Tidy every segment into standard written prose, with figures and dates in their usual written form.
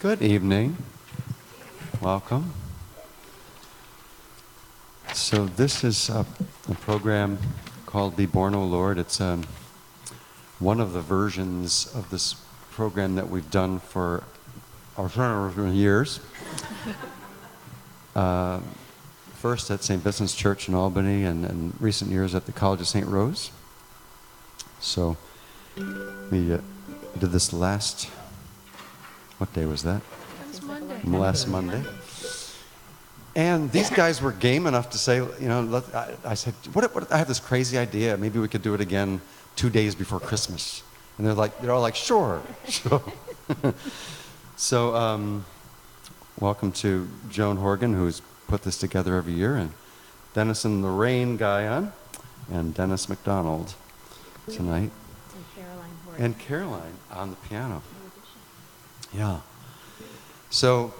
Good evening. Welcome. So this is a program called Be Born, O Lord. It's one of the versions of this program that we've done for years. First at St. Vincent's Church in Albany, and in recent years at the College of St. Rose. So we did this last, what day was that? Last Monday. And these guys were game enough to say, you know, I said, what, I have this crazy idea. Maybe we could do it again 2 days before Christmas. And they're all like, sure. So welcome to Joan Horgan, who's put this together every year, and Dennis and Lorraine Guyon, and Dennis McDonald tonight. And Caroline Horgan. And Caroline on the piano. Yeah. So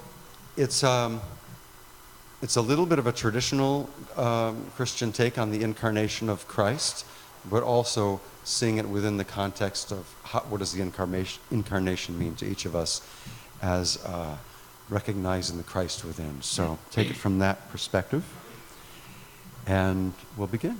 it's a little bit of a traditional Christian take on the incarnation of Christ, but also seeing it within the context of what does the incarnation mean to each of us as recognizing the Christ within. So take it from that perspective, and we'll begin.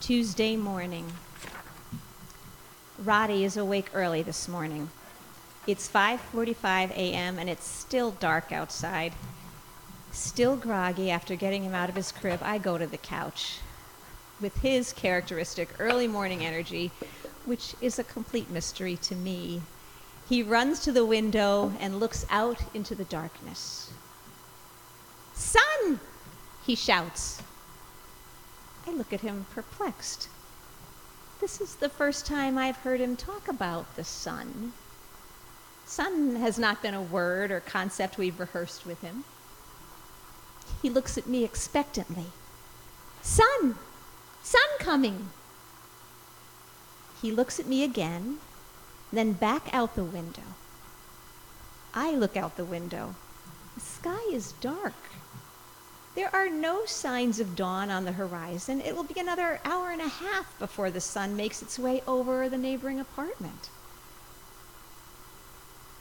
Tuesday morning. Roddy is awake early this morning. It's 5:45 a.m. and it's still dark outside. Still groggy after getting him out of his crib, I go to the couch with his characteristic early morning energy, which is a complete mystery to me. He runs to the window and looks out into the darkness. "Sun!" he shouts. I look at him perplexed. This is the first time I've heard him talk about the sun. Sun has not been a word or concept we've rehearsed with him. He looks at me expectantly. "Sun! Sun coming!" He looks at me again, then back out the window. I look out the window. The sky is dark. There are no signs of dawn on the horizon. It will be another hour and a half before the sun makes its way over the neighboring apartment.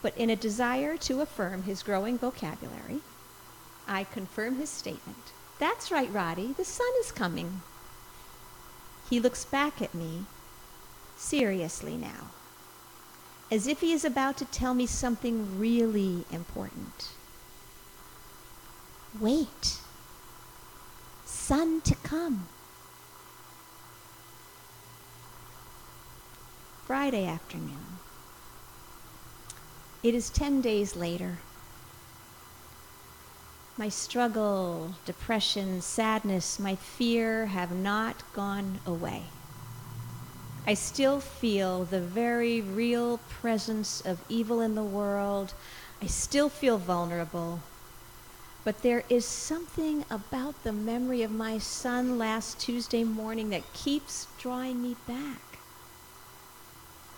But in a desire to affirm his growing vocabulary, I confirm his statement. "That's right, Roddy, the sun is coming." He looks back at me, seriously now, as if he is about to tell me something really important. "Wait. Sun to come." Friday afternoon. It is 10 days later. My struggle, depression, sadness, my fear have not gone away. I still feel the very real presence of evil in the world. I still feel vulnerable. But there is something about the memory of my son last Tuesday morning that keeps drawing me back.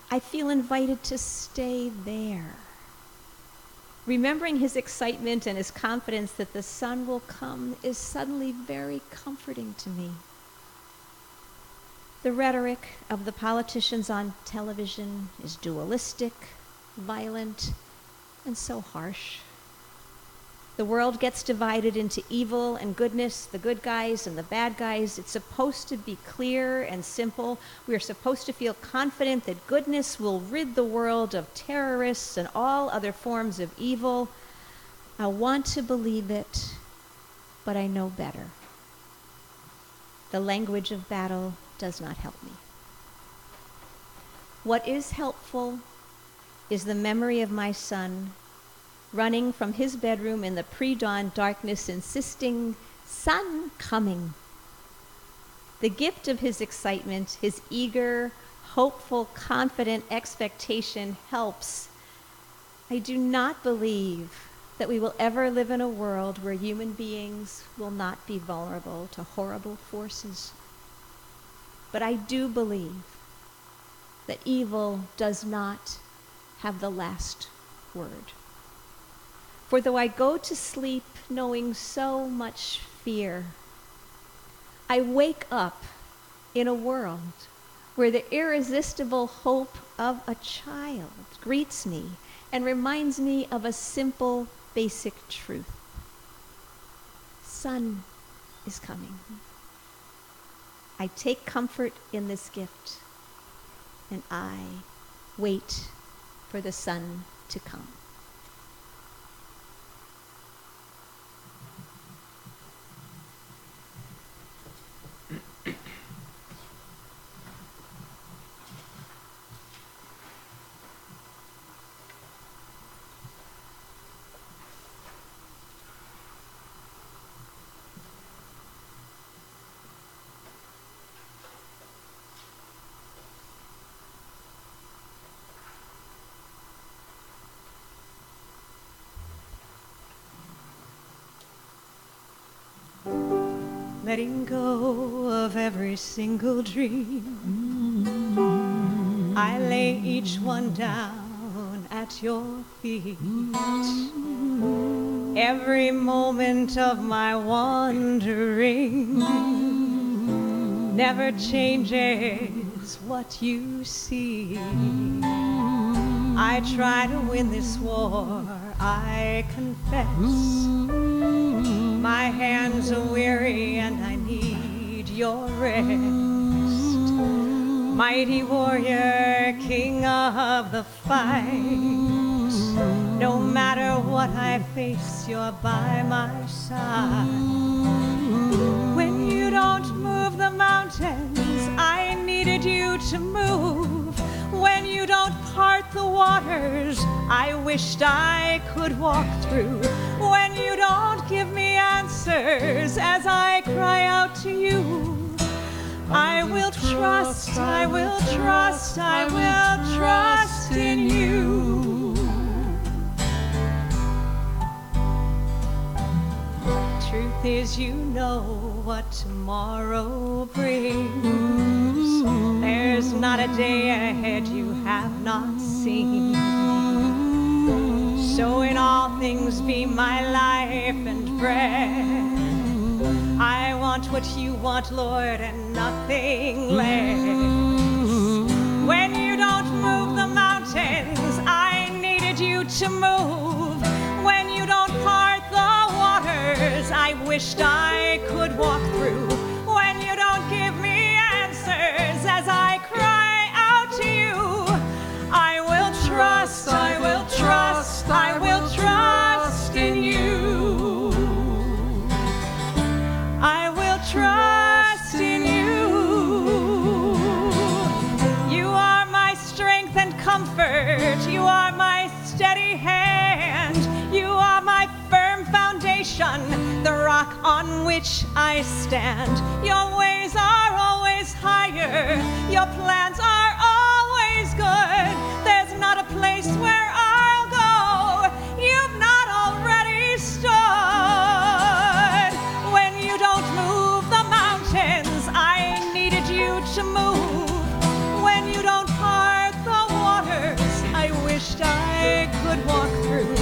I feel invited to stay there. Remembering his excitement and his confidence that the sun will come is suddenly very comforting to me. The rhetoric of the politicians on television is dualistic, violent, and so harsh. The world gets divided into evil and goodness, the good guys and the bad guys. It's supposed to be clear and simple. We are supposed to feel confident that goodness will rid the world of terrorists and all other forms of evil. I want to believe it, but I know better. The language of battle does not help me. What is helpful is the memory of my son running from his bedroom in the pre-dawn darkness, insisting, "Sun coming." The gift of his excitement, his eager, hopeful, confident expectation helps. I do not believe that we will ever live in a world where human beings will not be vulnerable to horrible forces. But I do believe that evil does not have the last word. For though I go to sleep knowing so much fear, I wake up in a world where the irresistible hope of a child greets me and reminds me of a simple, basic truth. Sun is coming. I take comfort in this gift, and I wait for the sun to come. Letting go of every single dream, I lay each one down at your feet. Every moment of my wandering never changes what you see. I try to win this war, I confess. My hands are weary and I need your rest. Mighty warrior, king of the fight, matter what I face, you're by my side. When you don't move the mountains I needed you to move. When you don't part the waters I wished I could walk through. When you don't give me answers as I cry out to you, I will trust, I will trust, I will trust in you. Truth is, you know what tomorrow brings. There's not a day ahead you have not seen. So in all things be my life and breath. I want what you want, Lord, and nothing less. When you don't move the mountains I needed you to move. When you don't part the waters I wished I could walk through. When you don't give me answers as I cry out to you, I will trust, I will trust, I will trust in you. I will trust in you. You are my strength and comfort. You are my steady hand. You are my firm foundation, the rock on which I stand. Your ways are always higher. Your plans are always good. There's not a place where I'll go you've not already stood. When you don't move the mountains I needed you to move. When you don't part the waters I wished I could walk through.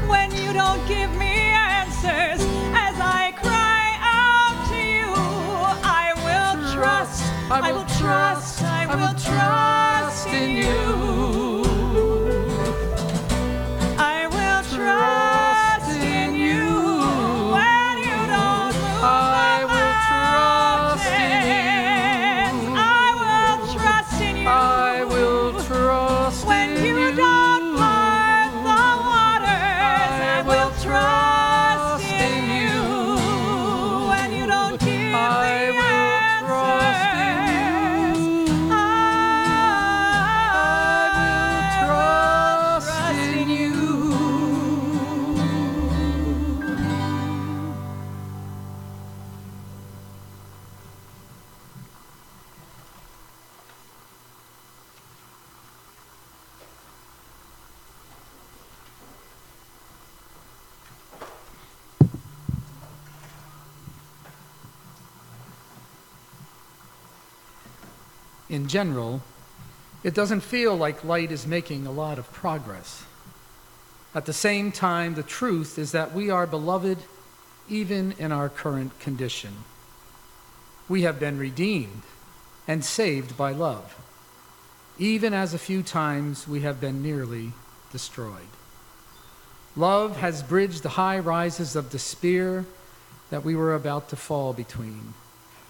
When you don't give me answers as I cry out to you, I will trust, I will trust, I will trust in you. I will trust in you. When you don't move I will trust in mountains, I will trust in you. I will trust When in you don't part the waters, I will trust in you. When you don't give I me will trust in answers, you. I will trust in you. In general, it doesn't feel like light is making a lot of progress. At the same time, the truth is that we are beloved even in our current condition. We have been redeemed and saved by love, even as a few times we have been nearly destroyed. Love has bridged the high rises of despair that we were about to fall between.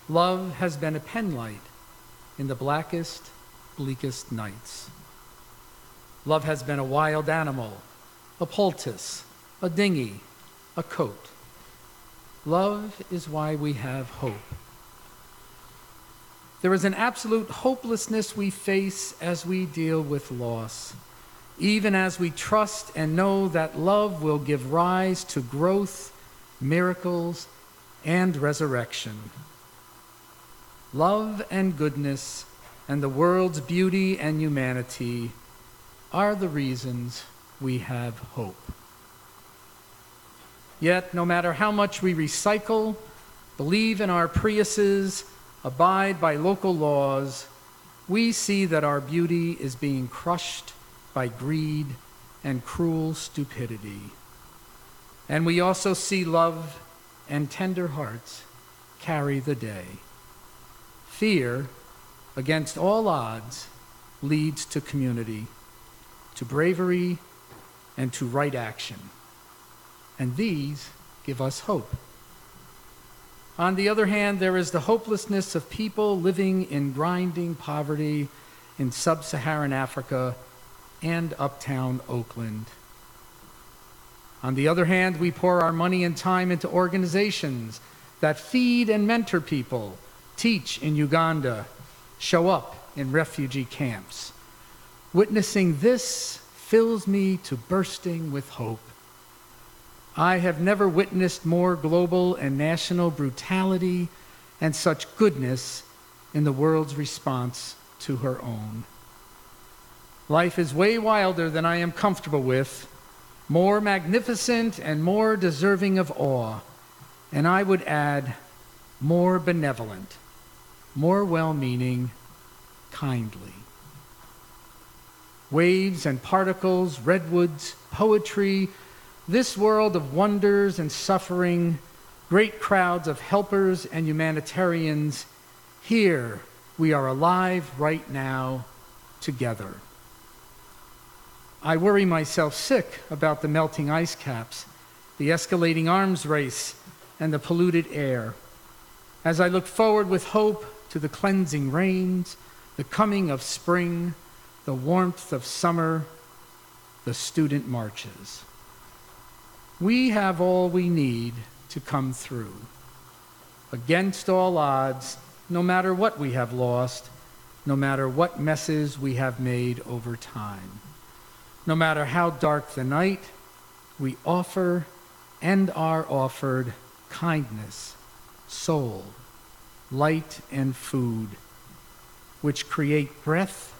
Love has been a penlight in the blackest, bleakest nights. Love has been a wild animal, a poultice, a dinghy, a coat. Love is why we have hope. There is an absolute hopelessness we face as we deal with loss, even as we trust and know that love will give rise to growth, miracles, and resurrection. Love and goodness and the world's beauty and humanity are the reasons we have hope. Yet, no matter how much we recycle, believe in our Priuses, abide by local laws, we see that our beauty is being crushed by greed and cruel stupidity. And we also see love and tender hearts carry the day. Fear, against all odds, leads to community, to bravery, and to right action. And these give us hope. On the other hand, there is the hopelessness of people living in grinding poverty in sub-Saharan Africa and uptown Oakland. On the other hand, we pour our money and time into organizations that feed and mentor people, teach in Uganda, show up in refugee camps. Witnessing this fills me to bursting with hope. I have never witnessed more global and national brutality and such goodness in the world's response to her own. Life is way wilder than I am comfortable with, more magnificent and more deserving of awe, and I would add, more benevolent, more well-meaning, kindly. Waves and particles, redwoods, poetry, this world of wonders and suffering, great crowds of helpers and humanitarians, here we are alive right now together. I worry myself sick about the melting ice caps, the escalating arms race, and the polluted air. As I look forward with hope to the cleansing rains, the coming of spring, the warmth of summer, the student marches. We have all we need to come through. Against all odds, no matter what we have lost, no matter what messes we have made over time. No matter how dark the night, we offer and are offered kindness, soul, light, and food, which create breath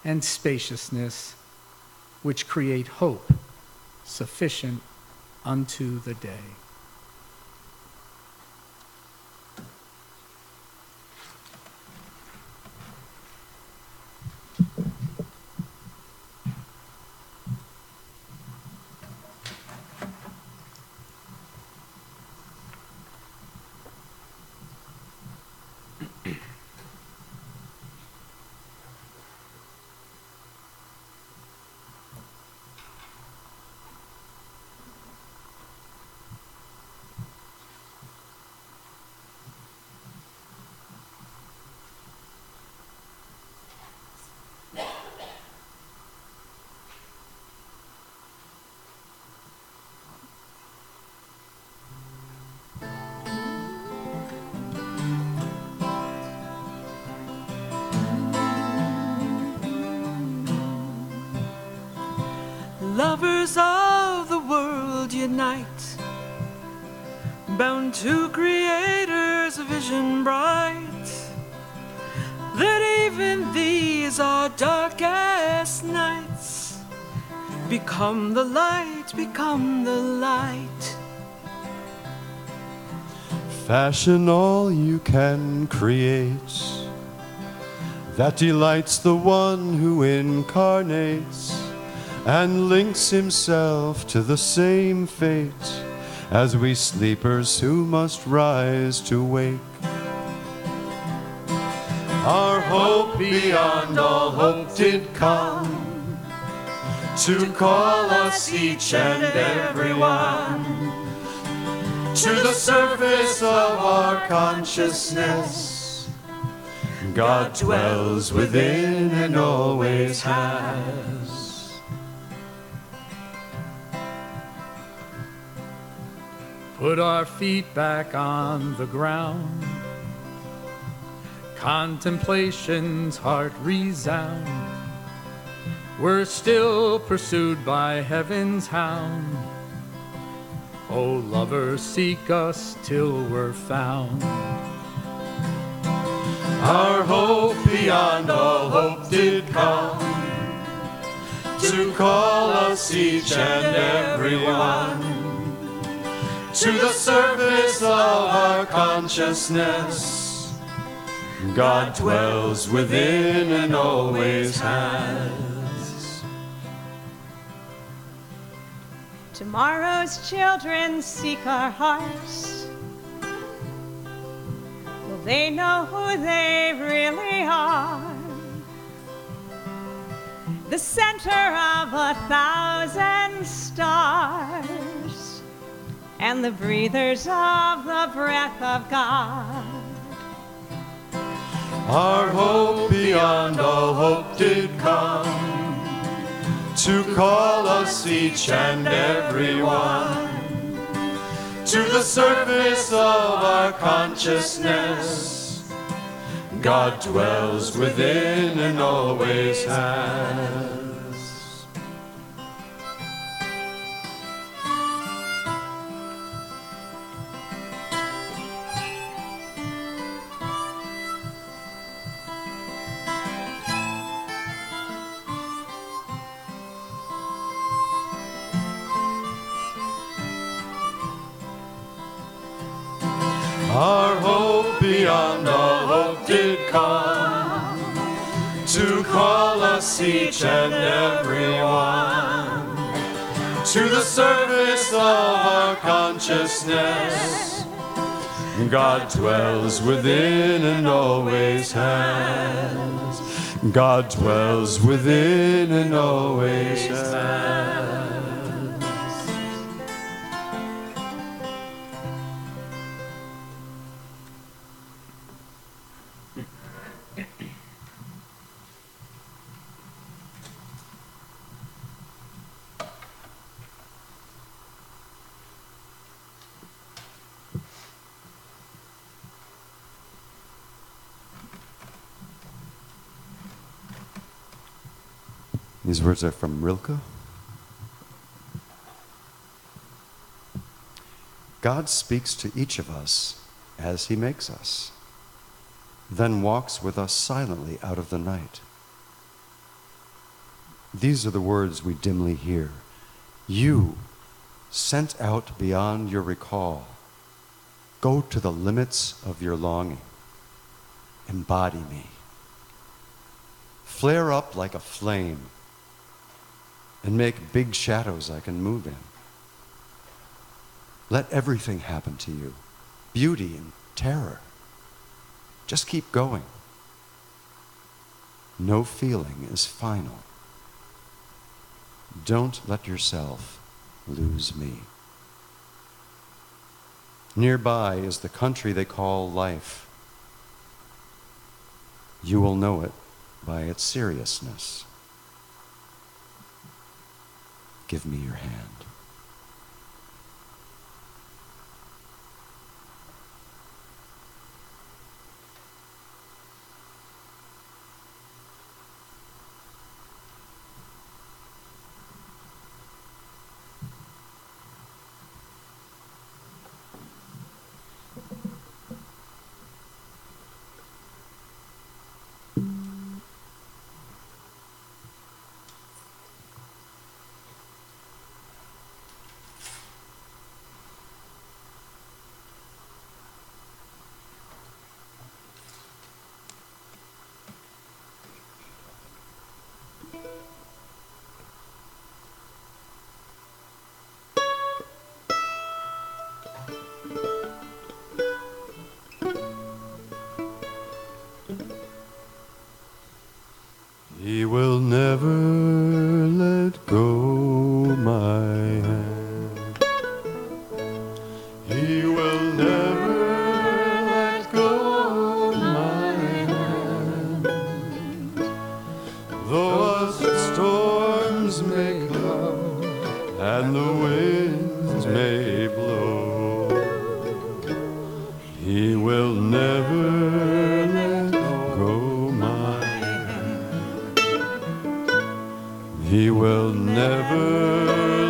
and spaciousness, which create hope sufficient unto the day. Lovers of the world unite, bound to Creator's vision bright, that even these our darkest nights become the light, become the light. Fashion all you can create that delights the one who incarnates and links himself to the same fate as we sleepers who must rise to wake. Our hope beyond all hope did come to call us each and every one to the surface of our consciousness. God dwells within and always has. Put our feet back on the ground, contemplation's heart resound. We're still pursued by heaven's hound. Oh, lovers, seek us till we're found. Our hope beyond all hope did come to call us each and every one to the surface of our consciousness. God dwells within and always has. Tomorrow's children seek our hearts. Will they know who they really are? The center of 1,000 stars and the breathers of the breath of God. Our hope beyond all hope did come to call us each and every one to the surface of our consciousness. God dwells within and always has. Our hope beyond all hope did come to call us each and every one to the surface of our consciousness. God dwells within and always has. God dwells within and always has. These words are from Rilke. God speaks to each of us as he makes us, then walks with us silently out of the night. These are the words we dimly hear. You, sent out beyond your recall, go to the limits of your longing. Embody me. Flare up like a flame and make big shadows I can move in. Let everything happen to you, beauty and terror. Just keep going. No feeling is final. Don't let yourself lose me. Nearby is the country they call life. You will know it by its seriousness. Give me your hand. He will never let go my hand. He will never let go my hand. Though storms may come and the winds may blow, he will never let go my hand. He will never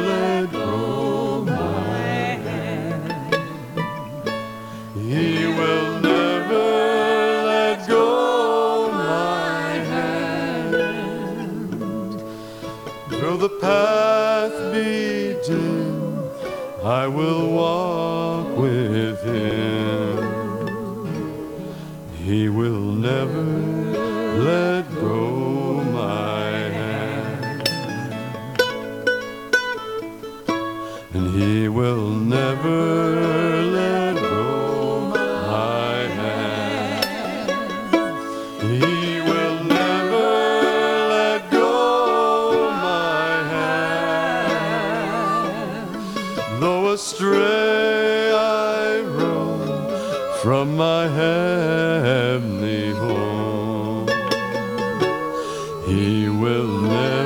let go my hand. He will never let go my hand. Though the path be dim, I will walk with him. He will never let go my hand. And he will never let go my hand. He will never let go my hand. Though astray I roam from my heavenly home, he will never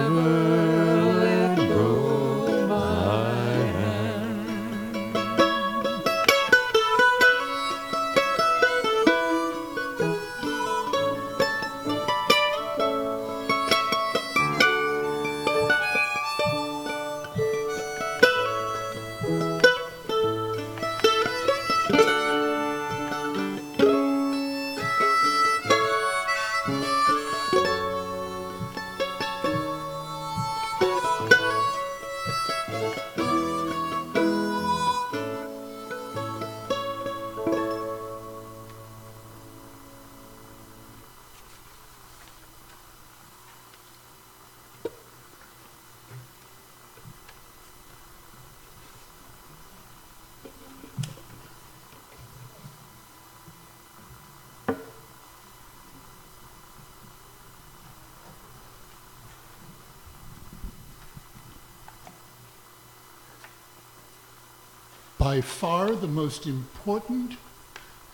by far the most important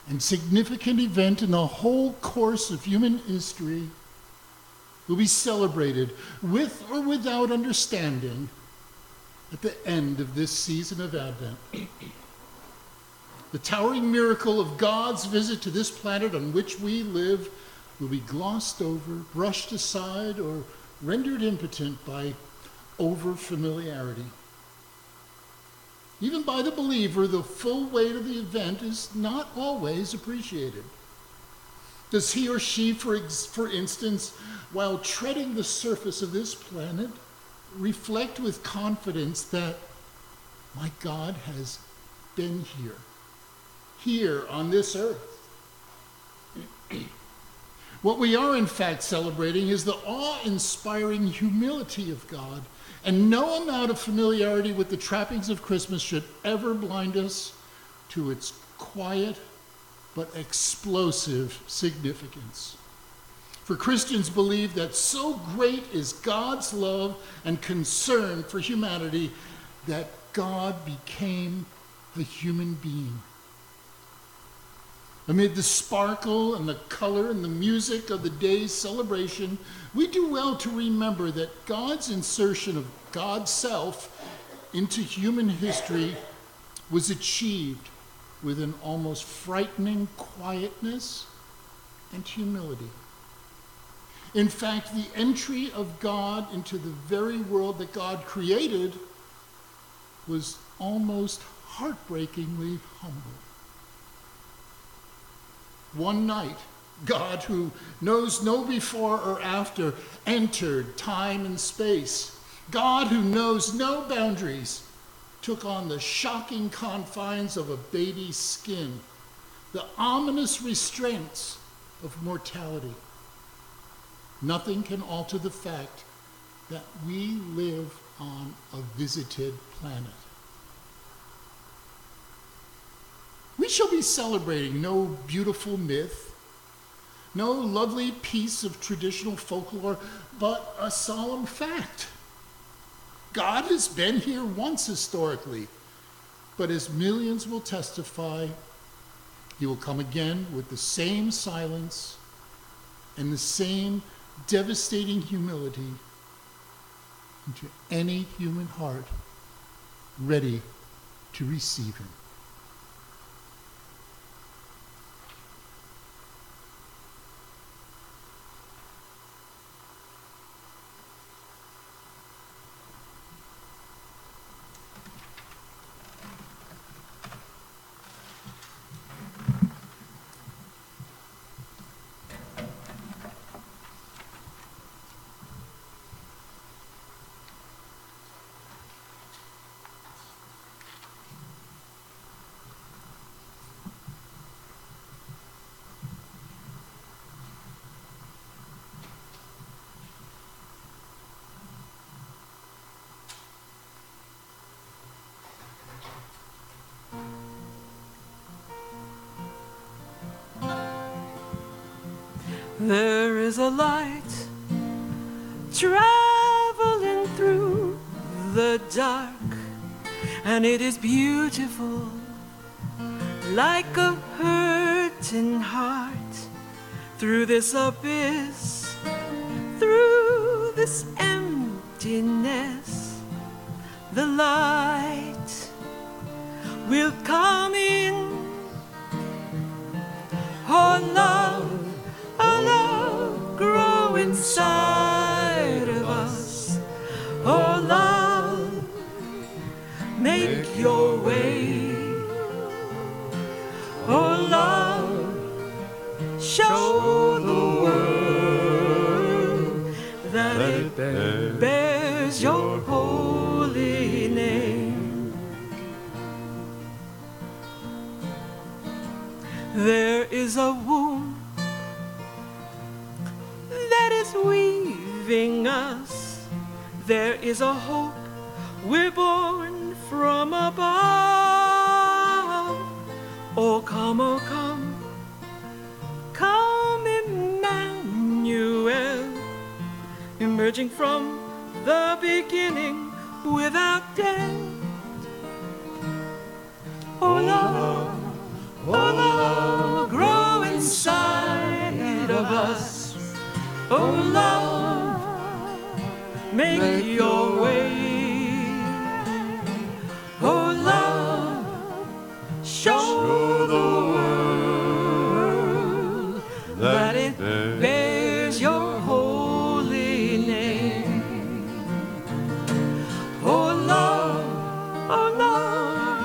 and significant event in the whole course of human history, will be celebrated with or without understanding at the end of this season of Advent. The towering miracle of God's visit to this planet on which we live will be glossed over, brushed aside, or rendered impotent by over-familiarity. Even by the believer, the full weight of the event is not always appreciated. Does he or she, for instance, while treading the surface of this planet, reflect with confidence that my God has been here on this earth? What we are in fact celebrating is the awe-inspiring humility of God, and no amount of familiarity with the trappings of Christmas should ever blind us to its quiet but explosive significance. For Christians believe that so great is God's love and concern for humanity that God became the human being. Amid the sparkle and the color and the music of the day's celebration, we do well to remember that God's insertion of God's self into human history was achieved with an almost frightening quietness and humility. In fact, the entry of God into the very world that God created was almost heartbreakingly humble. One night, God, who knows no before or after, entered time and space. God, who knows no boundaries, took on the shocking confines of a baby's skin, the ominous restraints of mortality. Nothing can alter the fact that we live on a visited planet. We shall be celebrating no beautiful myth, no lovely piece of traditional folklore, but a solemn fact. God has been here once historically, but as millions will testify, he will come again with the same silence and the same devastating humility into any human heart ready to receive him. There is a light traveling through the dark, and it is beautiful, like a hurting heart. Through this abyss, through this emptiness, the light will come in. Oh love, grow inside of us. Oh love, make your way. Oh love, show the world that it bears your holy name. There is a womb that is weaving us. There is a hope we're born from above. Oh come, come Emmanuel, emerging from the beginning without death. oh love, grow inside of us. Oh love, make your way. Oh love, show the world that it bears your holy name. Oh love,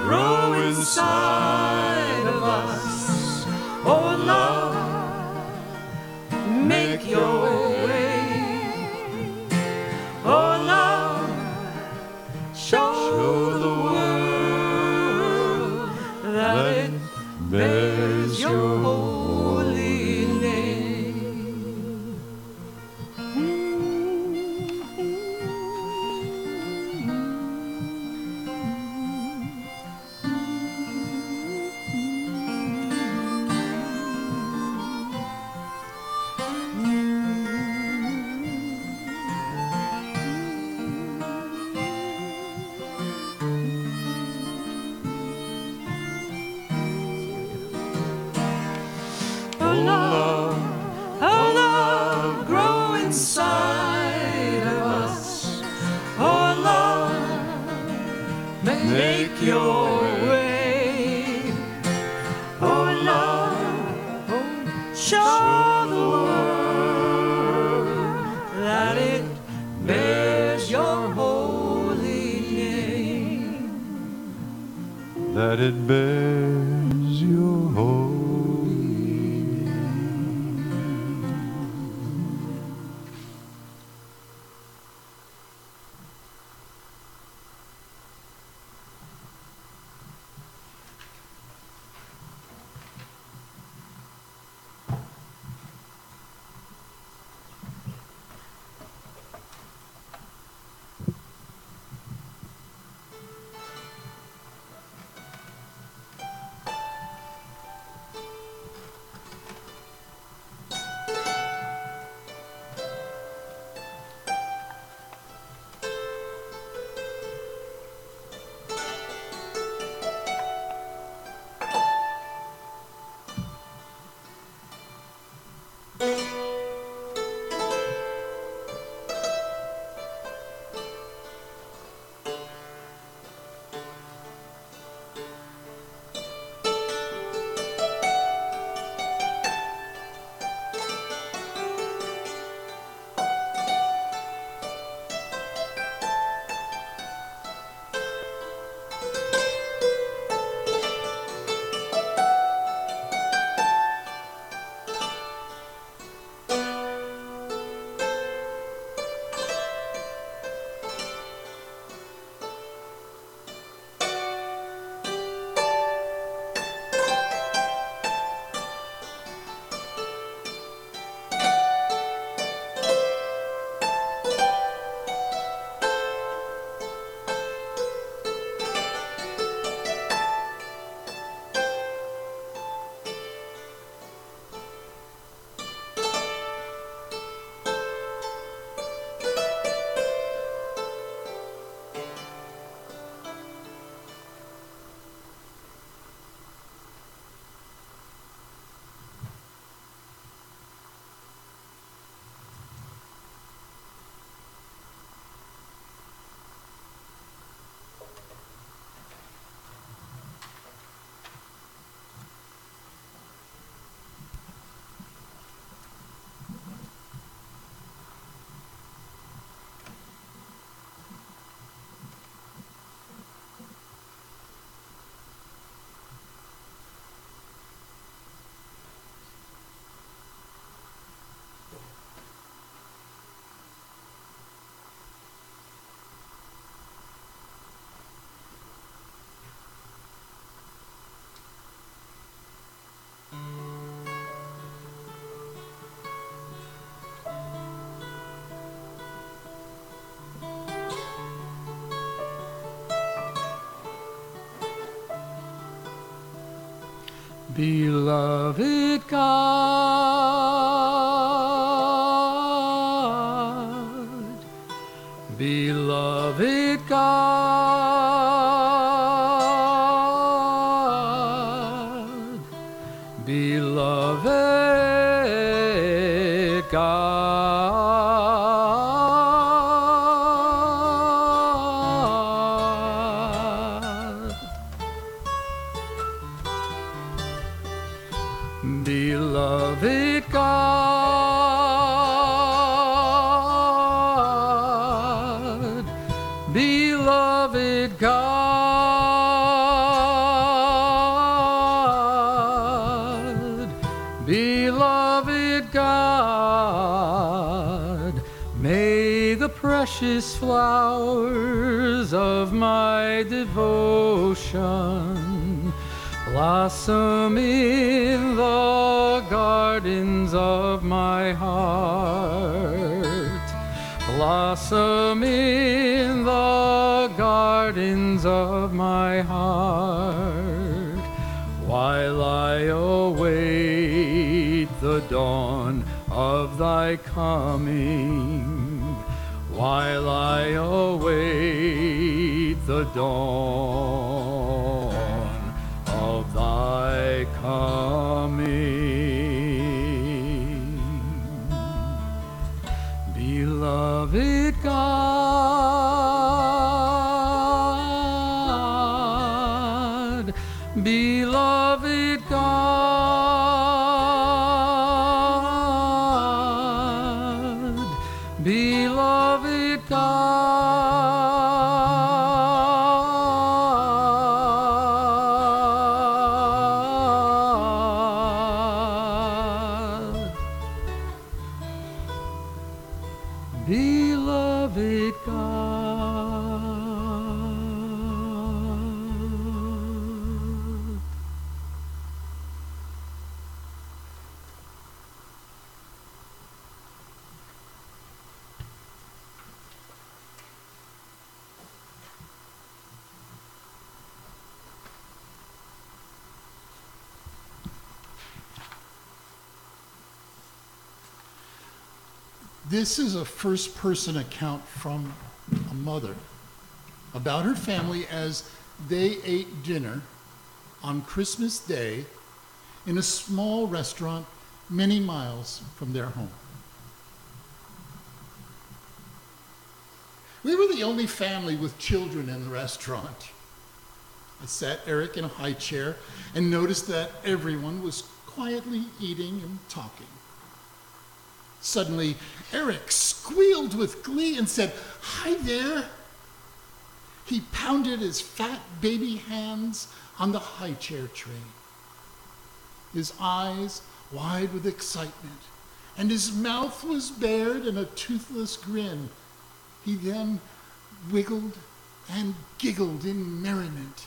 grow inside of us. Oh love, make your way. Oh love, show the world that it bears your holy name. Oh love, grow inside of us. Oh love, make your way. Oh love, show the world that it bears your holy name. That it bears your holy. Beloved God, beloved God, Beloved God, beloved God, beloved God, beloved God, may the precious flowers of my devotion blossom in the gardens of my heart, blossom in the gardens of my heart, while I await the dawn of thy coming, while I await the dawn of thy coming. Beloved God, beloved God, beloved God, beloved God. This is a first-person account from a mother about her family as they ate dinner on Christmas Day in a small restaurant many miles from their home. We were the only family with children in the restaurant. I sat Eric in a high chair and noticed that everyone was quietly eating and talking. Suddenly, Eric squealed with glee and said, "Hi there." He pounded his fat baby hands on the high chair tray. His eyes wide with excitement, and his mouth was bared in a toothless grin. He then wiggled and giggled in merriment.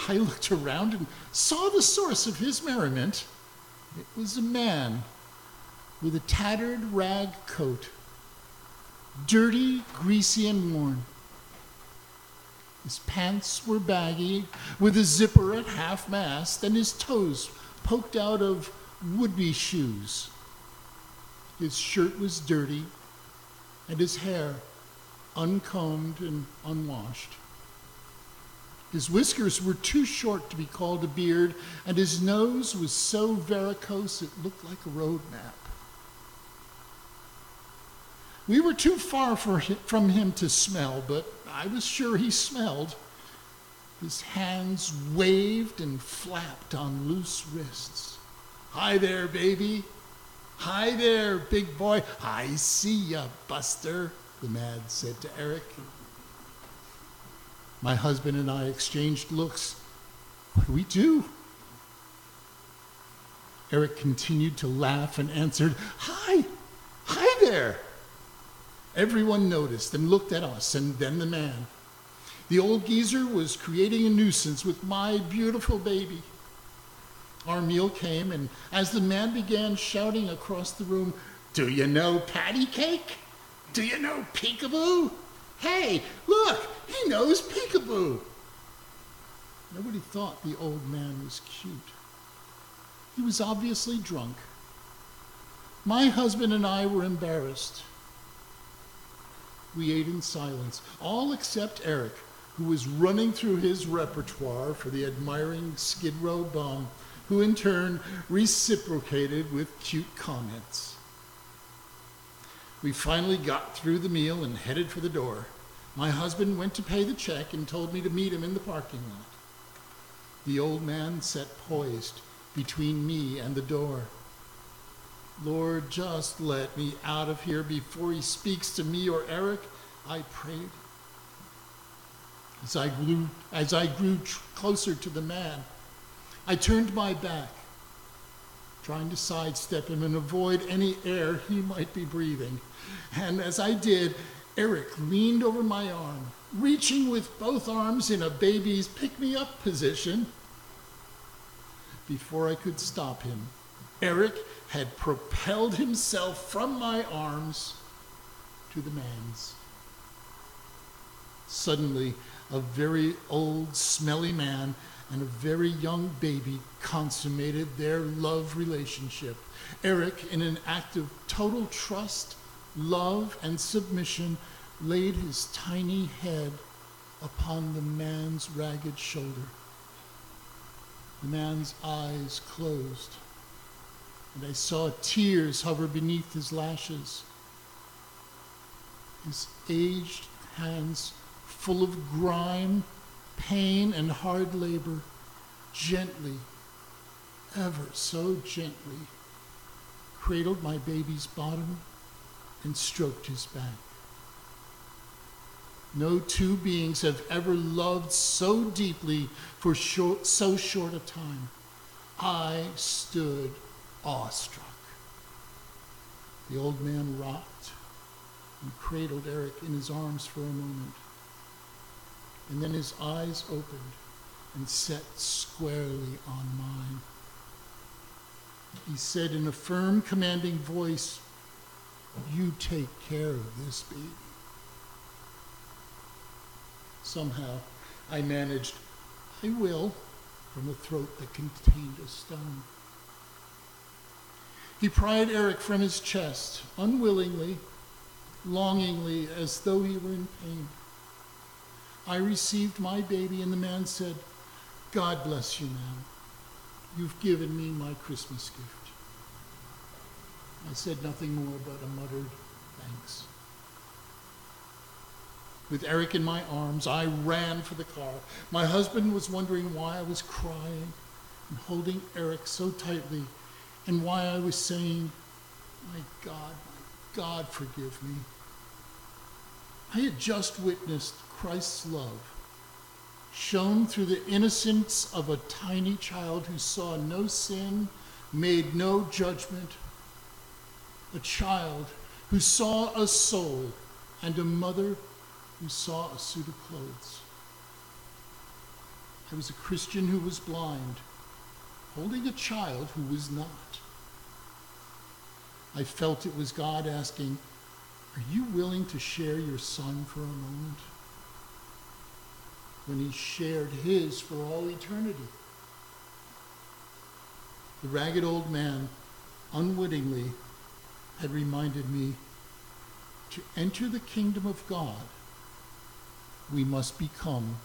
I looked around and saw the source of his merriment. It was a man with a tattered rag coat, dirty, greasy, and worn. His pants were baggy, with a zipper at half-mast, and his toes poked out of would-be shoes. His shirt was dirty, and his hair uncombed and unwashed. His whiskers were too short to be called a beard, and his nose was so varicose it looked like a road map. We were too far from him to smell, but I was sure he smelled. His hands waved and flapped on loose wrists. "Hi there, baby. Hi there, big boy. I see ya, Buster," the man said to Eric. My husband and I exchanged looks. What do we do? Eric continued to laugh and answered, "Hi there." Everyone noticed and looked at us, and then the man. The old geezer was creating a nuisance with my beautiful baby. Our meal came, and as the man began shouting across the room, "Do you know patty cake? Do you know peekaboo? Hey, look, he knows peekaboo." Nobody thought the old man was cute. He was obviously drunk. My husband and I were embarrassed. We ate in silence, all except Eric, who was running through his repertoire for the admiring Skid Row bum who in turn reciprocated with cute comments. We finally got through the meal and headed for the door. My husband went to pay the check and told me to meet him in the parking lot. The old man sat poised between me and the door. Lord, just let me out of here before he speaks to me or Eric, I prayed. As I grew closer to the man, I turned my back, trying to sidestep him and avoid any air he might be breathing. And as I did, Eric leaned over my arm, reaching with both arms in a baby's pick-me-up position. Before I could stop him, Eric had propelled himself from my arms to the man's. Suddenly, a very old, smelly man and a very young baby consummated their love relationship. Eric, in an act of total trust, love, and submission, laid his tiny head upon the man's ragged shoulder. The man's eyes closed, and I saw tears hover beneath his lashes. His aged hands, full of grime, pain, and hard labor, gently, ever so gently, cradled my baby's bottom and stroked his back. No two beings have ever loved so deeply for so short a time. I stood awestruck. The old man rocked and cradled Eric in his arms for a moment. And then his eyes opened and set squarely on mine. He said in a firm, commanding voice, "You take care of this baby." Somehow, I managed, "I will," from a throat that contained a stone. He pried Eric from his chest, unwillingly, longingly, as though he were in pain. I received my baby, and the man said, "God bless you, ma'am. You've given me my Christmas gift." I said nothing more but a muttered thanks. With Eric in my arms, I ran for the car. My husband was wondering why I was crying and holding Eric so tightly, and why I was saying, my God, forgive me." I had just witnessed Christ's love shown through the innocence of a tiny child who saw no sin, made no judgment. A child who saw a soul, and a mother who saw a suit of clothes. I was a Christian who was blind, holding a child who was not. I felt it was God asking, "Are you willing to share your son for a moment?" When he shared his for all eternity. The ragged old man, unwittingly, had reminded me, to enter the kingdom of God, we must become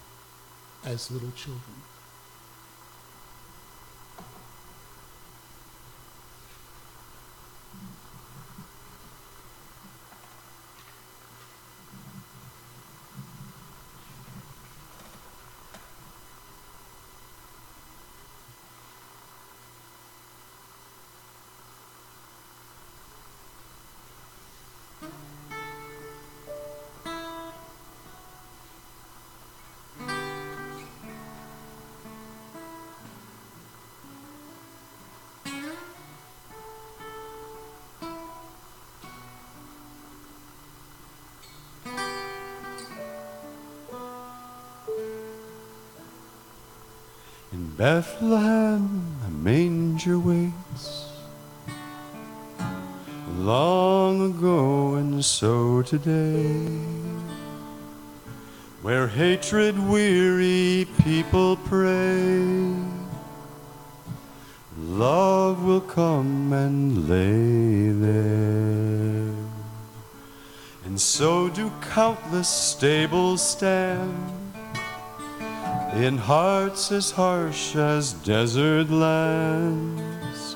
as little children. In Bethlehem, a manger waits. Long ago and so today, where hatred-weary people pray, love will come and lay there. And so do countless stables stand, in hearts as harsh as desert lands,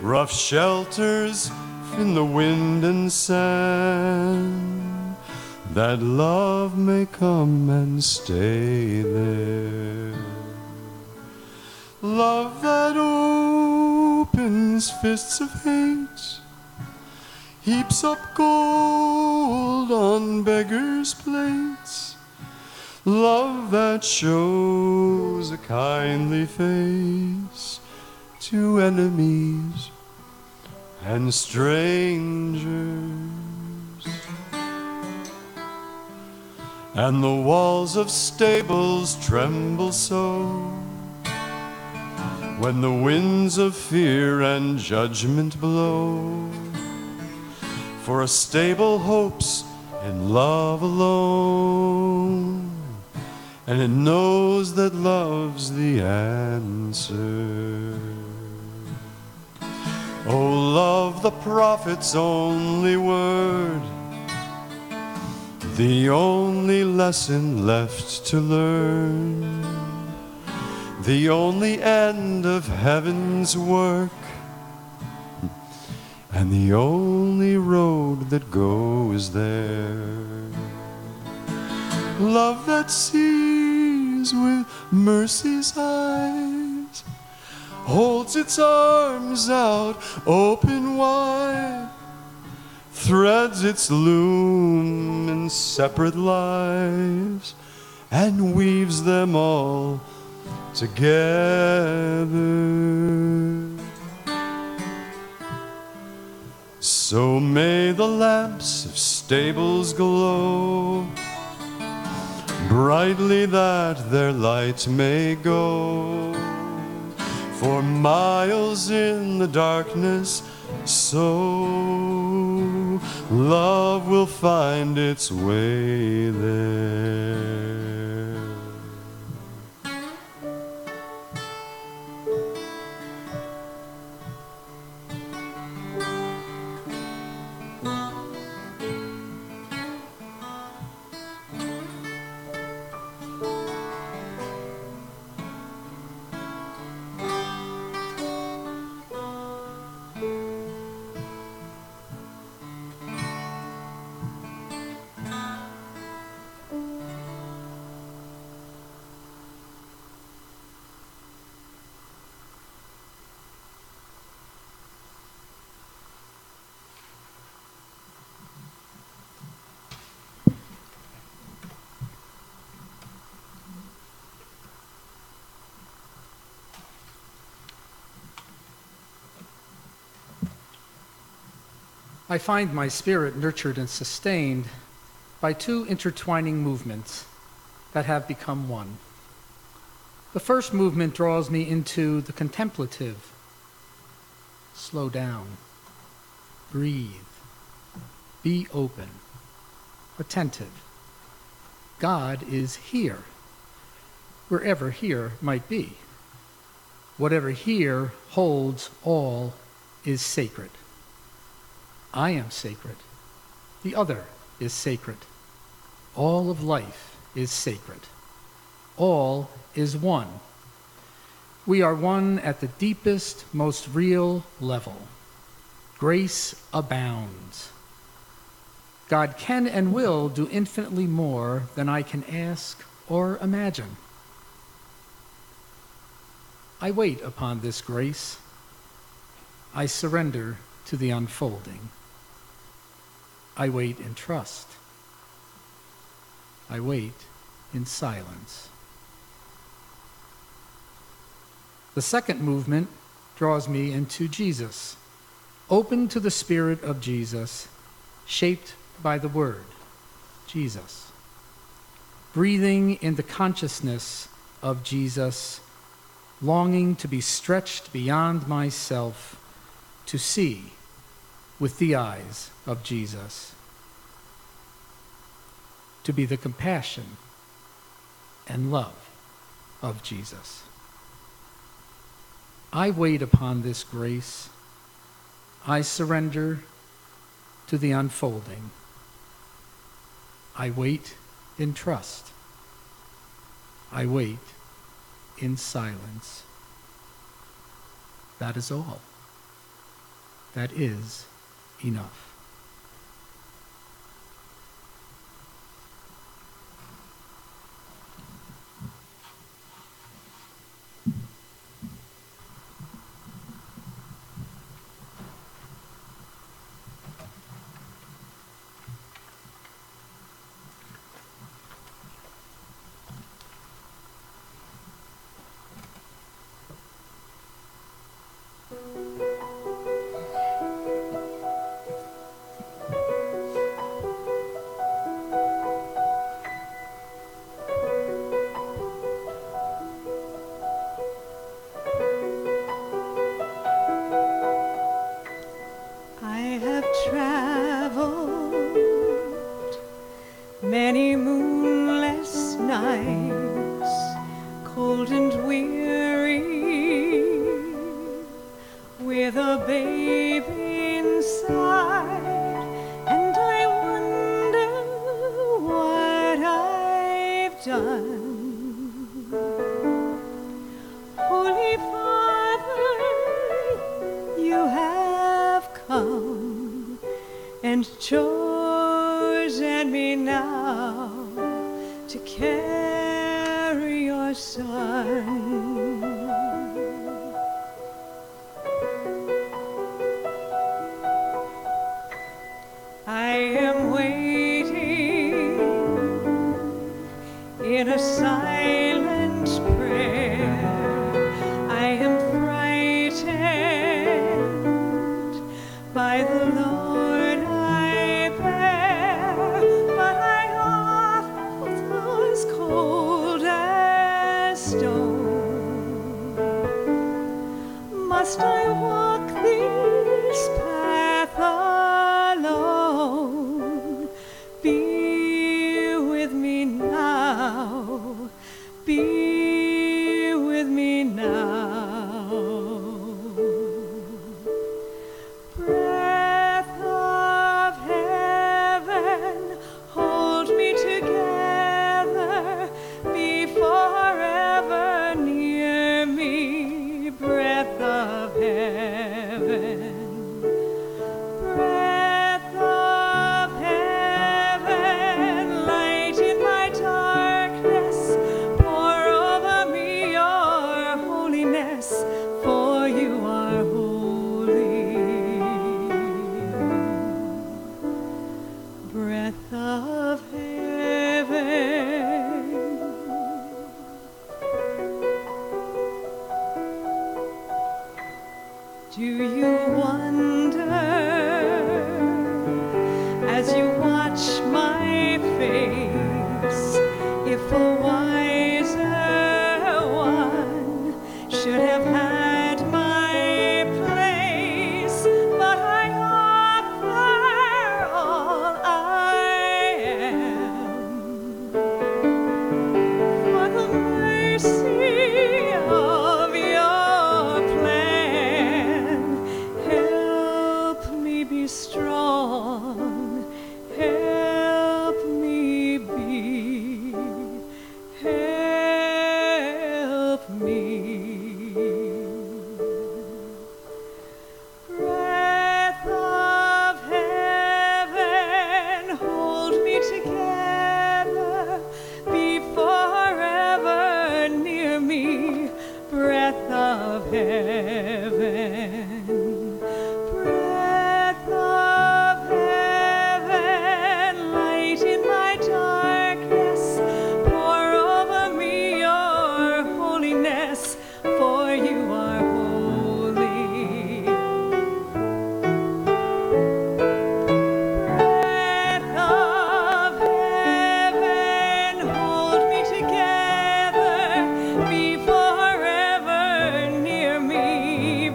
rough shelters in the wind and sand, that love may come and stay there. Love that opens fists of hate, heaps up gold on beggars' plates. Love that shows a kindly face to enemies and strangers. And the walls of stables tremble so when the winds of fear and judgment blow. For a stable hopes in love alone, and it knows that love's the answer. Oh, love, the prophet's only word, the only lesson left to learn, the only end of heaven's work, and the only road that goes there. Love that sees with mercy's eyes, holds its arms out open wide, threads its loom in separate lives, and weaves them all together. So may the lamps of stables glow brightly, that their light may go for miles in the darkness, so love will find its way there. I find my spirit nurtured and sustained by two intertwining movements that have become one. The first movement draws me into the contemplative. Slow down, breathe, be open, attentive. God is here, wherever here might be. Whatever here holds, all is sacred. I am sacred. The other is sacred. All of life is sacred. All is one. We are one at the deepest, most real level. Grace abounds. God can and will do infinitely more than I can ask or imagine. I wait upon this grace. I surrender to the unfolding. I wait in trust. I wait in silence. The second movement draws me into Jesus, open to the Spirit of Jesus, shaped by the Word, Jesus. Breathing in the consciousness of Jesus, longing to be stretched beyond myself, to see with the eyes of Jesus, to be the compassion and love of Jesus. I wait upon this grace. I surrender to the unfolding. I wait in trust. I wait in silence. That is all. That is enough. I have traveled many moonless nights, cold and weary, with a baby inside, and I wonder what I've done. Holy Father, you have come and chosen me now to carry your Son. I am waiting in a silent prayer. I am frightened by the Lord I bear, but I oft was cold as stone. Must I walk this path alone? Be with me now, be with me now. Breath of heaven, hold me together, be forever near me. Breath of heaven, breath of heaven, light in my darkness, pour over me your holiness, for you are holy. Breath of heaven. Do you wonder as you watch my face if a wiser one should have had my place? But I offer all I am for the mercy of your plan. Help me be strong, help me be, help me. Breath of heaven, hold me together, be forever near me. Breath of heaven, breath of heaven, light in my darkness, pour over me your holiness, for you are holy. Breath of heaven, hold me together, be forever near me.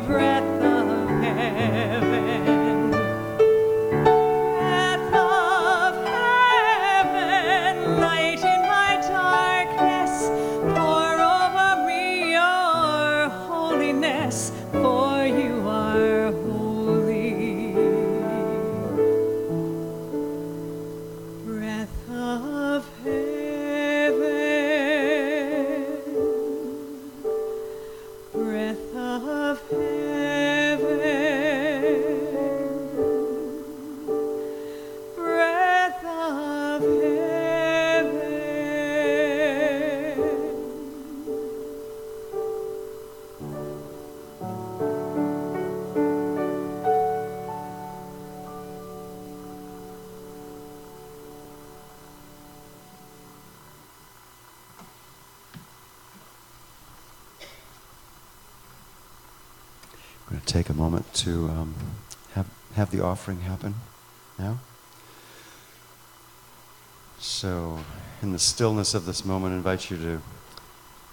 Breath of heaven, breath of heaven, light in my darkness, pour over me your holiness, for you are holy. Breath of heaven. I'm going to take a moment to have the offering happen now. So, in the stillness of this moment, I invite you to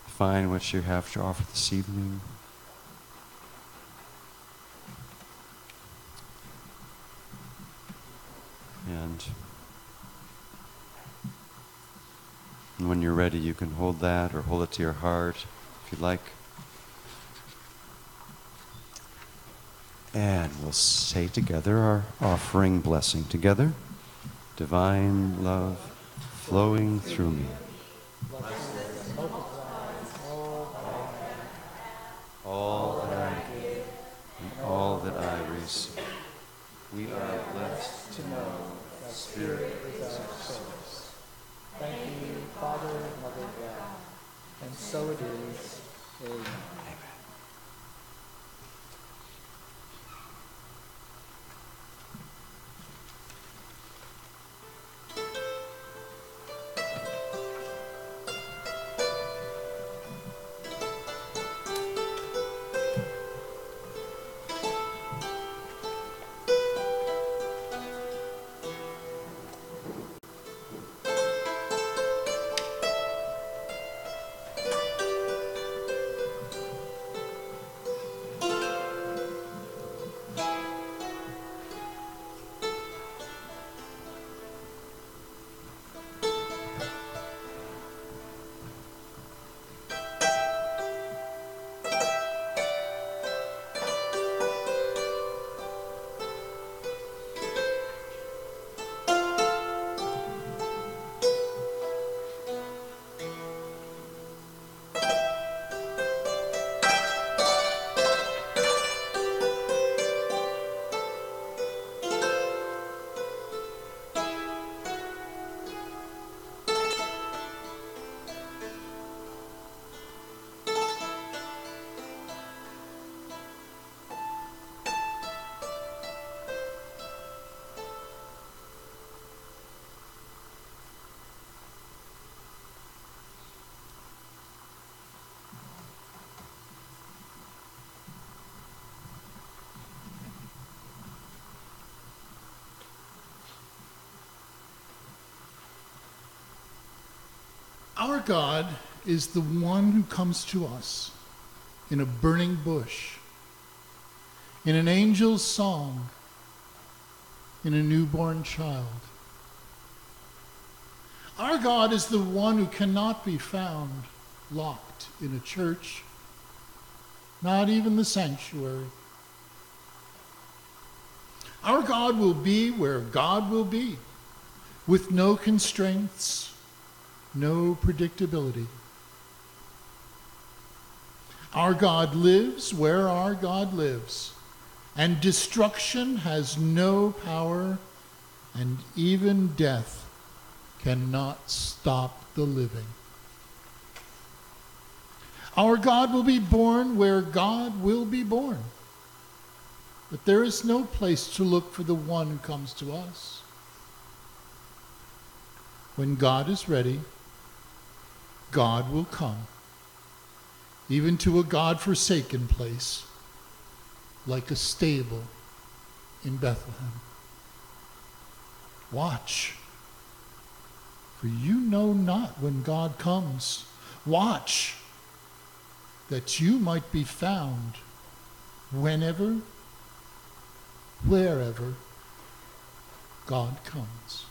find what you have to offer this evening. And when you're ready, you can hold that or hold it to your heart if you'd like. And we'll say together our offering blessing together. Divine love flowing through me. All that I give and all that I receive. We are blessed to know the Spirit is our source. Thank you, Father and Mother God. And so it is. Amen. Our God is the one who comes to us in a burning bush, in an angel's song, in a newborn child. Our God is the one who cannot be found locked in a church, not even the sanctuary. Our God will be where God will be, with no constraints, no predictability. Our God lives where our God lives, and destruction has no power, and even death cannot stop the living. Our God will be born where God will be born, but there is no place to look for the one who comes to us. When God is ready, God will come, even to a God-forsaken place, like a stable in Bethlehem. Watch, for you know not when God comes. Watch, that you might be found whenever, wherever God comes.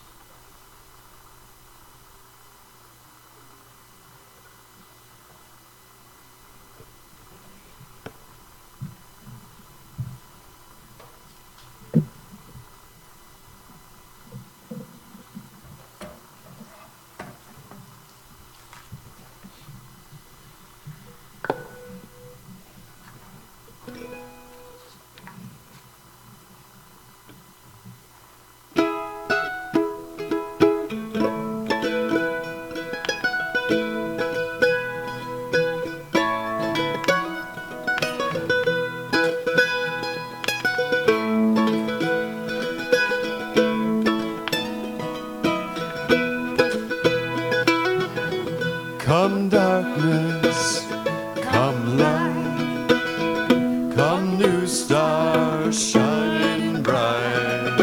new star shining bright.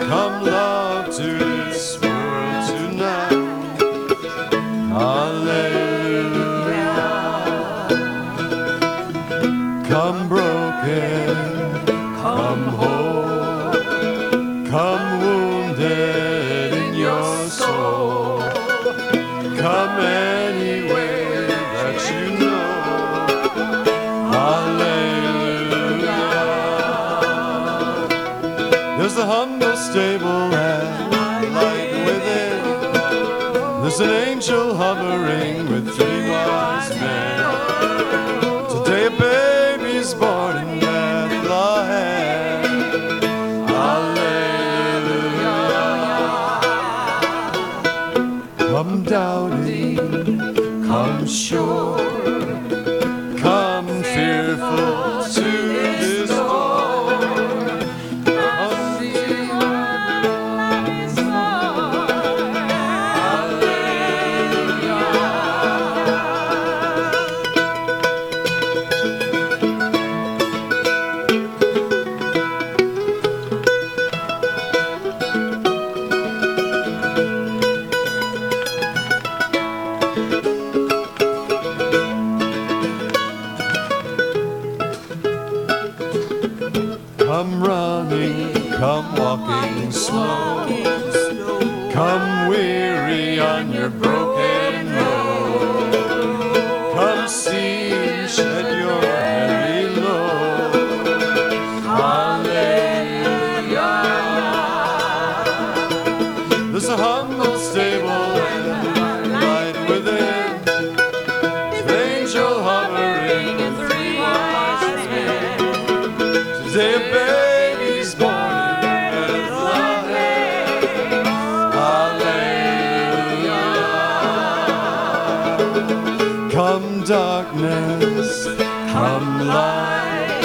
Come love to this world tonight. Hallelujah. Come broken, come whole, come wounded in your soul. Come any way that you know. Hallelujah. There's a humble stable and light within. There's an angel hovering with 3 wise men. Today a baby's born in Bethlehem. Hallelujah. Come doubting, come sure, come fearful to this door. Come see what love is for. Hallelujah. Come running, come walking slow. Come weary on your broken road. Come see, shed your heavy load. Hallelujah. There's a humble stable and light within. The angel hovering and 3 wise men. Today a baby's born in Bethlehem. Hallelujah. Come darkness, come light,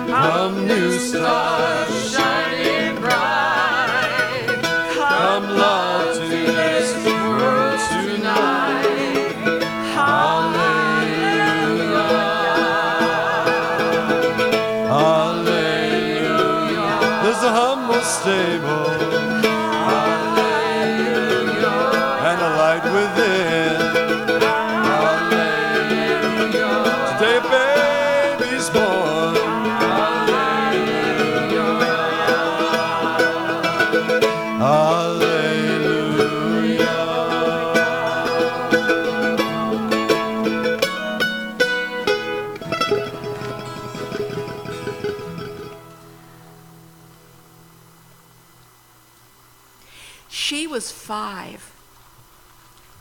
come new stars shining bright. Come love to this world tonight. Hallelujah. Hallelujah. There's a humble stable. Hallelujah. And a light within. Hallelujah. Today a baby's born. Hallelujah. Hallelujah. She was 5,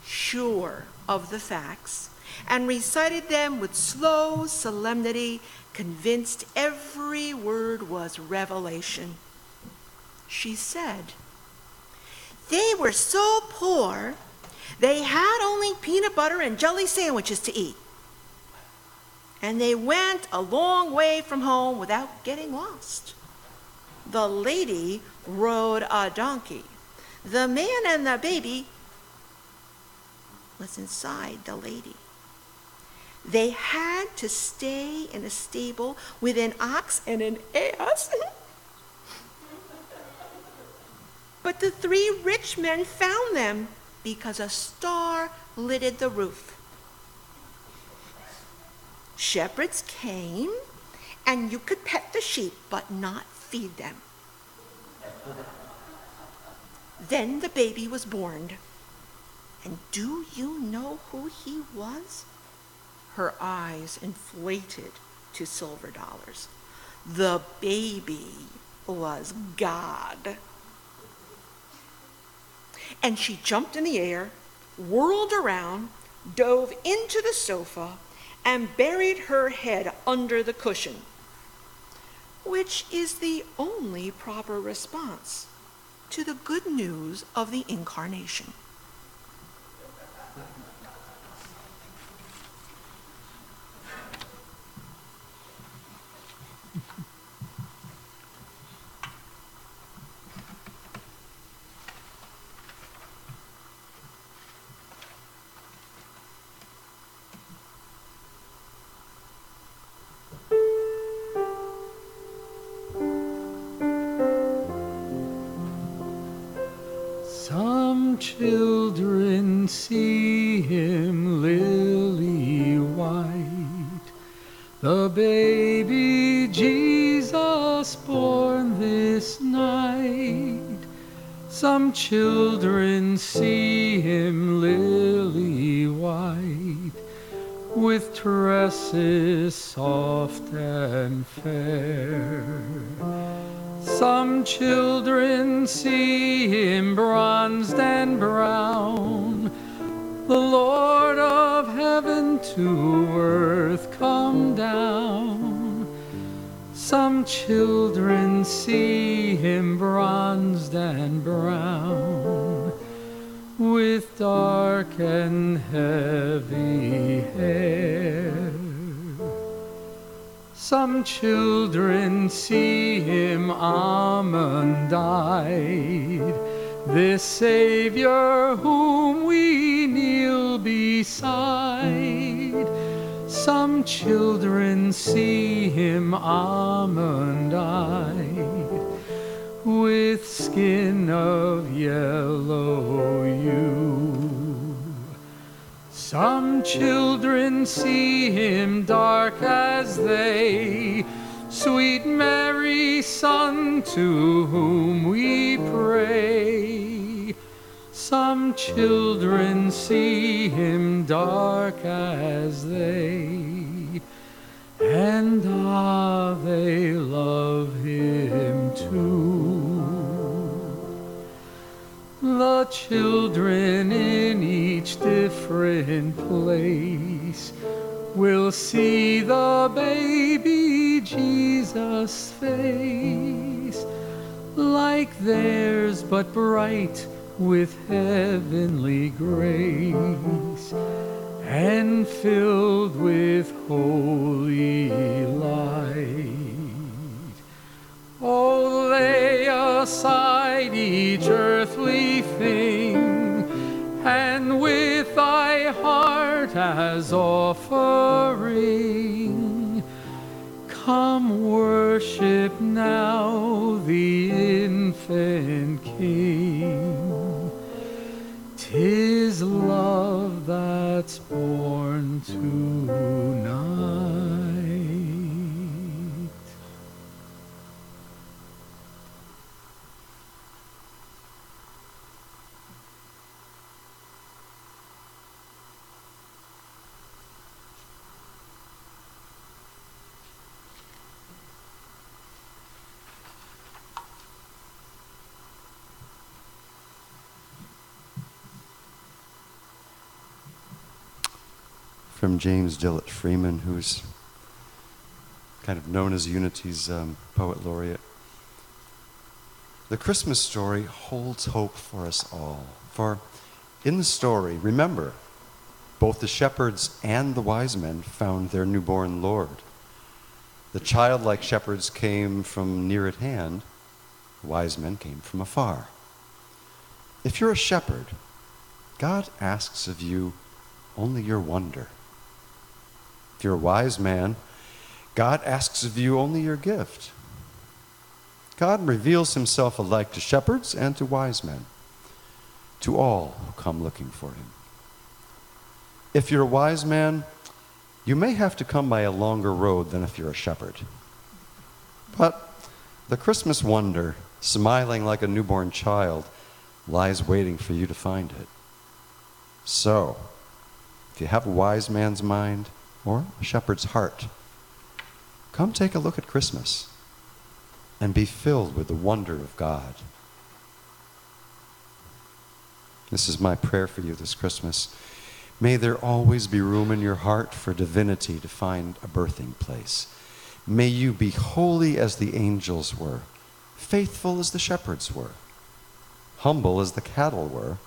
sure of the facts, and recited them with slow solemnity, convinced every word was revelation. She said, "They were so poor, they had only peanut butter and jelly sandwiches to eat. And they went a long way from home without getting lost. The lady rode a donkey. The man and the baby was inside the lady. They had to stay in a stable with an ox and an ass. But the 3 rich men found them because a star lighted the roof. Shepherds came, and you could pet the sheep, but not feed them. Then the baby was born. And do you know who he was?" Her eyes inflated to silver dollars. The baby was God. And she jumped in the air, whirled around, dove into the sofa, and buried her head under the cushion, which is the only proper response to the good news of the Incarnation. children see him lily white, the baby Jesus born this night. Some children see him lily white, with tresses soft and fair. Some children see him bronzed and brown, the Lord of heaven to earth come down. Some children see him bronzed and brown, with dark and heavy hair. Some children see him almond-eyed, this Savior whom we kneel beside. Some children see him almond-eyed, with skin of yellow hue. Some children see him dark as they, sweet Mary, Son, to whom we pray. Some children see him dark as they, and they love him too. The children in each different place will see the baby Jesus' face, like theirs but bright with heavenly grace, and filled with holy light. Oh, lay aside each earthly thing, and with thy heart as offering, come worship now the infant King. 'Tis love that's born tonight. From James Dillett Freeman, who's kind of known as Unity's poet laureate. The Christmas story holds hope for us all. For in the story, remember, both the shepherds and the wise men found their newborn Lord. The childlike shepherds came from near at hand, the wise men came from afar. If you're a shepherd, God asks of you only your wonder. If you're a wise man, God asks of you only your gift. God reveals himself alike to shepherds and to wise men, to all who come looking for him. If you're a wise man, you may have to come by a longer road than if you're a shepherd. But the Christmas wonder, smiling like a newborn child, lies waiting for you to find it. So, if you have a wise man's mind or a shepherd's heart, come take a look at Christmas and be filled with the wonder of God. This is my prayer for you this Christmas. May there always be room in your heart for divinity to find a birthing place. May you be holy as the angels were, faithful as the shepherds were, humble as the cattle were,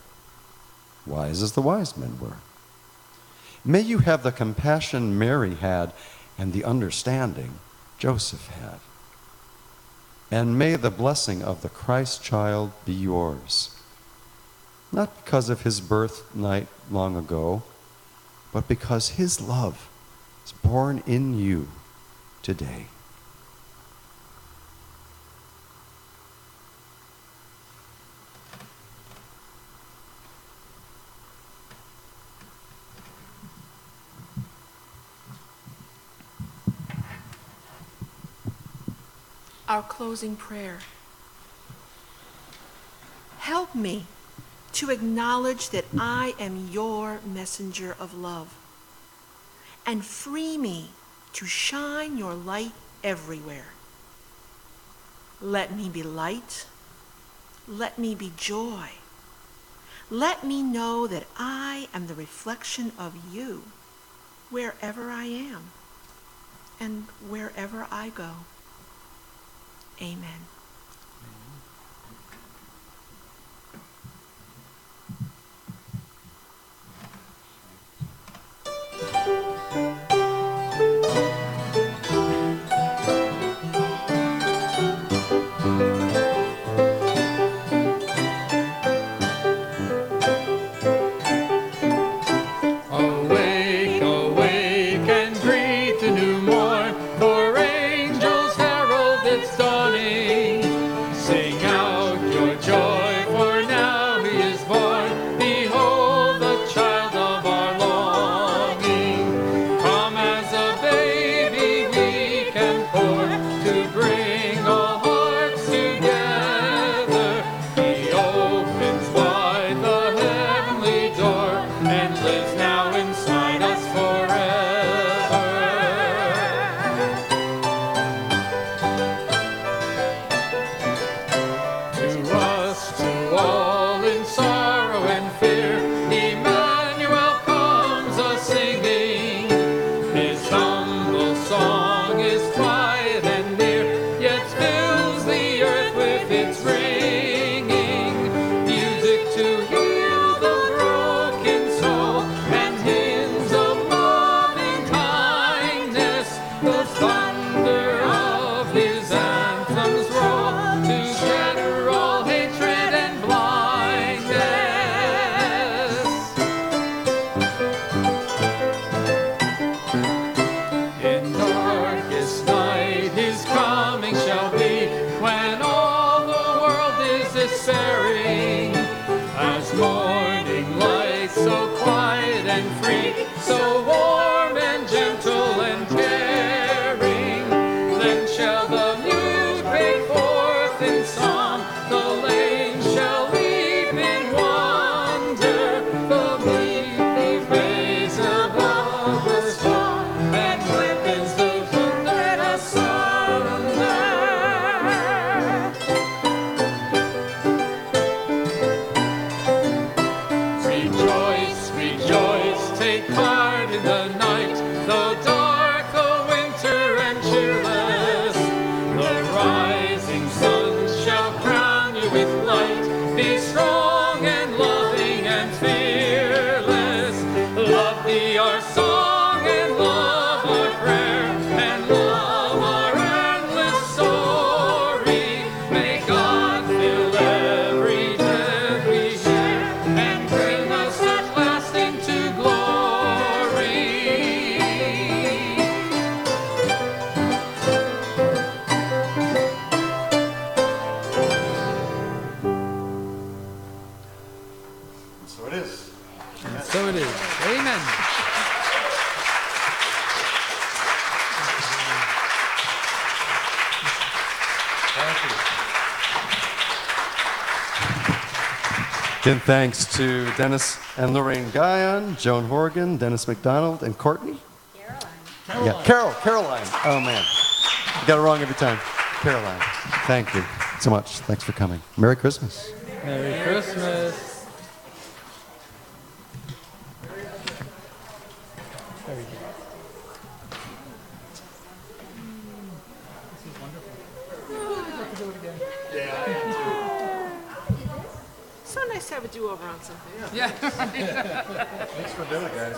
wise as the wise men were. May you have the compassion Mary had and the understanding Joseph had. And may the blessing of the Christ child be yours, not because of his birth night long ago, but because his love is born in you today. our closing prayer. Help me to acknowledge that I am your messenger of love, and free me to shine your light everywhere. Let me be light. Let me be joy. Let me know that I am the reflection of you wherever I am and wherever I go. Amen. Awake, awake, and greet the new morn, for angels herald its dawning. Sing out your joy, for now he is born. Behold, the child of our longing. Come as a baby, weak and poor, to bring all hearts together. He opens wide the heavenly door, and lives now inside us forever. To us, to all in sorrow and fear, Emmanuel comes a-singing. His humble song is quiet and near, yet fills the earth with its ringing. Music to heal the broken soul, and hymns of loving kindness. The thunder of his anthems roll, to shatter all hatred and blindness. In darkest night his coming shall be, when all the world is despairing. As morning light, so quiet and free, so warm and gentle and caring, then shall the mute break forth in song, the lame shall leap in wonder, the meek he raise above the storm, and quickens the thunder asunder. Rejoice, rejoice, take part in the night, though dark, though winter and cheerless. The rising sun shall crown you with light. Be strong and loving and fearless. Love be our song, and love our prayer, and love our endless story. May God fill every breath we share, and bring us at last into glory. So it is. So it is. Amen. Again, thanks to Dennis and Lorraine Guyon, Joan Horgan, Dennis McDonald, and Courtney. Yeah, Caroline. Oh man, I got it wrong every time. Caroline. Thank you so much. Thanks for coming. Merry Christmas. Merry Christmas. Very good. This is wonderful. I'd like to do it again. So nice to have a do-over on something. Yeah. Thanks for doing it, guys.